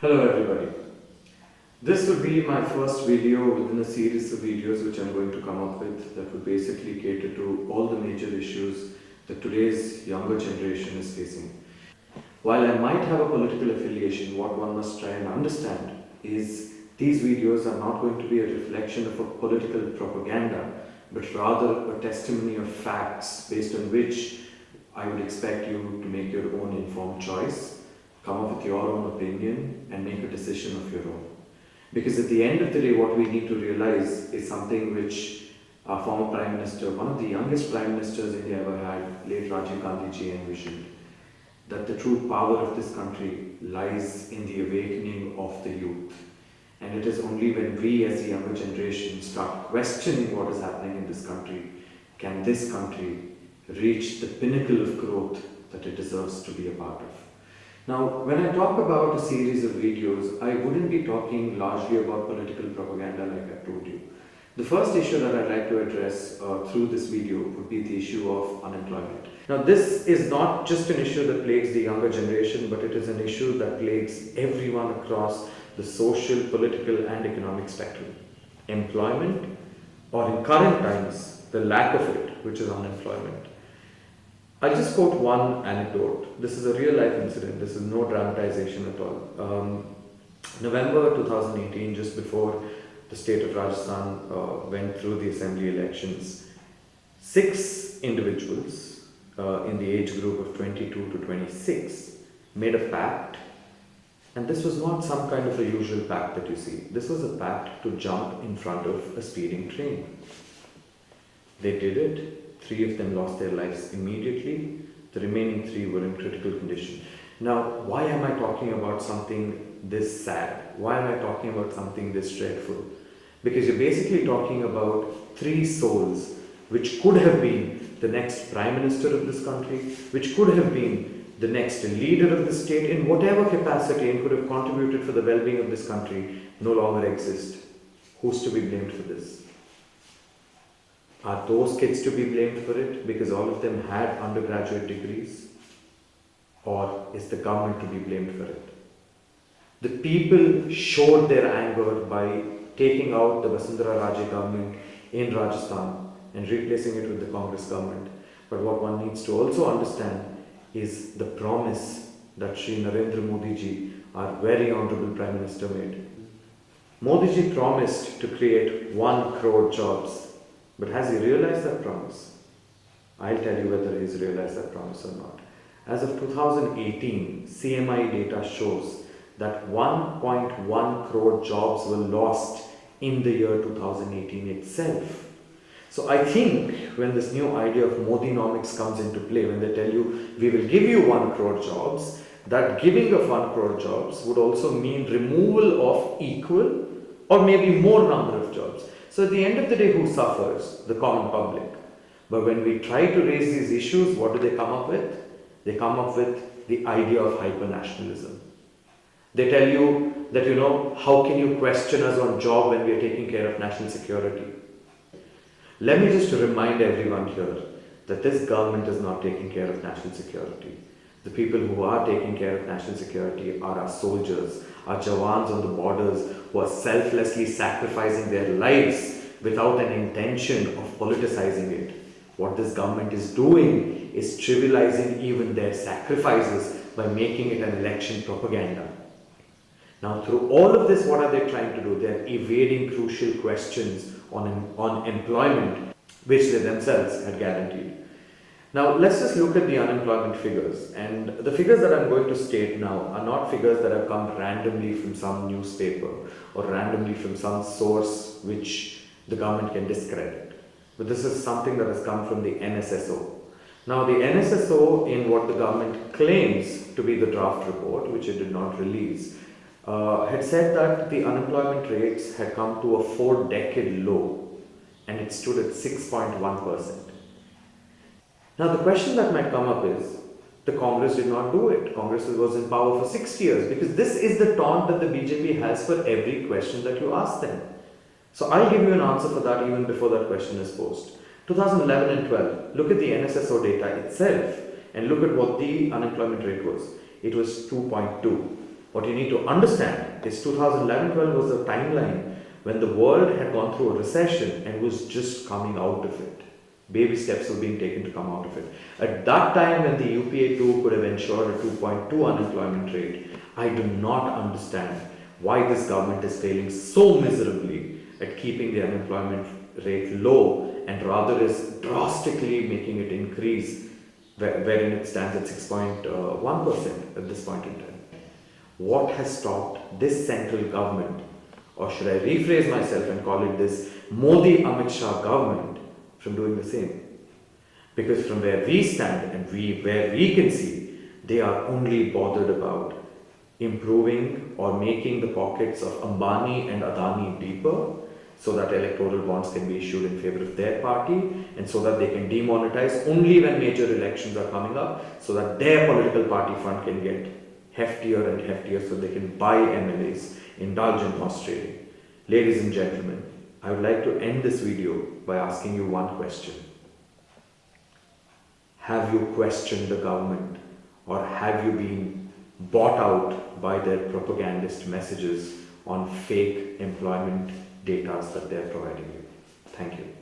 Hello everybody. This will be my first video within a series of videos which I'm going to come up with that would basically cater to all the major issues that today's younger generation is facing. While I might have a political affiliation, what one must try and understand is these videos are not going to be a reflection of a political propaganda, but rather a testimony of facts based on which I would expect you to make your own informed choice, come up with your own opinion, and make a decision of your own. Because at the end of the day, what we need to realize is something which our former Prime Minister, one of the youngest Prime Ministers India ever had, late Rajiv Gandhi ji, envisioned that the true power of this country lies in the awakening of the youth. And it is only when we as the younger generation start questioning what is happening in this country, can this country reach the pinnacle of growth that it deserves to be a part of. Now, when I talk about a series of videos, I wouldn't be talking largely about political propaganda like I told you. The first issue that I'd like to address through this video would be the issue of unemployment. Now, this is not just an issue that plagues the younger generation, but it is an issue that plagues everyone across the social, political and economic spectrum. Employment, or in current times, the lack of it, which is unemployment. I'll just quote one anecdote. This is a real life incident. This is no dramatization at all. November 2018, just before the state of Rajasthan went through the assembly elections, 6 individuals in the age group of 22 to 26 made a pact. And this was not some kind of a usual pact that you see. This was a pact to jump in front of a speeding train. They did it. 3 of them lost their lives immediately. The remaining 3 were in critical condition. Now, why am I talking about something this sad? Why am I talking about something this dreadful? Because you're basically talking about 3 souls which could have been the next Prime Minister of this country, which could have been the next leader of the state in whatever capacity and could have contributed for the well-being of this country, no longer exist. Who's to be blamed for this? Are those kids to be blamed for it because all of them had undergraduate degrees? Or is the government to be blamed for it? The people showed their anger by taking out the Vasundhara Raje government in Rajasthan and replacing it with the Congress government. But what one needs to also understand is the promise that Shri Narendra Modi ji, our very honorable Prime Minister, made. Modi ji promised to create 1 crore jobs. But has he realized that promise? I'll tell you whether he's realized that promise or not. As of 2018, CMI data shows that 1.1 crore jobs were lost in the year 2018 itself. So I think when this new idea of Modinomics comes into play, when they tell you, we will give you 1 crore jobs, that giving of 1 crore jobs would also mean removal of equal or maybe more number of jobs. So at the end of the day, who suffers? The common public. But when we try to raise these issues, what do they come up with? They come up with the idea of hyper-nationalism. They tell you that, how can you question us on job when we are taking care of national security? Let me just remind everyone here that this government is not taking care of national security. The people who are taking care of national security are our soldiers, our Jawans on the borders who are selflessly sacrificing their lives without an intention of politicizing it. What this government is doing is trivializing even their sacrifices by making it an election propaganda. Now, through all of this, what are they trying to do? They are evading crucial questions on employment, which they themselves had guaranteed. Now, let's just look at the unemployment figures. And the figures that I'm going to state now are not figures that have come randomly from some newspaper or randomly from some source which the government can discredit. But this is something that has come from the NSSO. Now, the NSSO, in what the government claims to be the draft report, which it did not release, had said that the unemployment rates had come to a 4-decade low and it stood at 6.1%. Now, the question that might come up is, the Congress did not do it. Congress was in power for 6 years, because this is the taunt that the BJP has for every question that you ask them. So I'll give you an answer for that even before that question is posed. 2011 and 12, look at the NSSO data itself and look at what the unemployment rate was. It was 2.2. What you need to understand is 2011-12 was a timeline when the world had gone through a recession and was just coming out of it. Baby steps were being taken to come out of it. At that time, when the UPA2 could have ensured a 2.2 unemployment rate, I do not understand why this government is failing so miserably at keeping the unemployment rate low and rather is drastically making it increase, wherein it stands at 6.1% at this point in time. What has stopped this central government, or should I rephrase myself and call it this Modi Amit Shah government, from doing the same? Because from where we stand and where we can see, they are only bothered about improving or making the pockets of Ambani and Adani deeper so that electoral bonds can be issued in favor of their party and so that they can demonetize only when major elections are coming up so that their political party fund can get heftier and heftier so they can buy MLAs, indulge in horse trading. Ladies and gentlemen, I would like to end this video by asking you one question. Have you questioned the government, or have you been bought out by their propagandist messages on fake employment data that they are providing you? Thank you.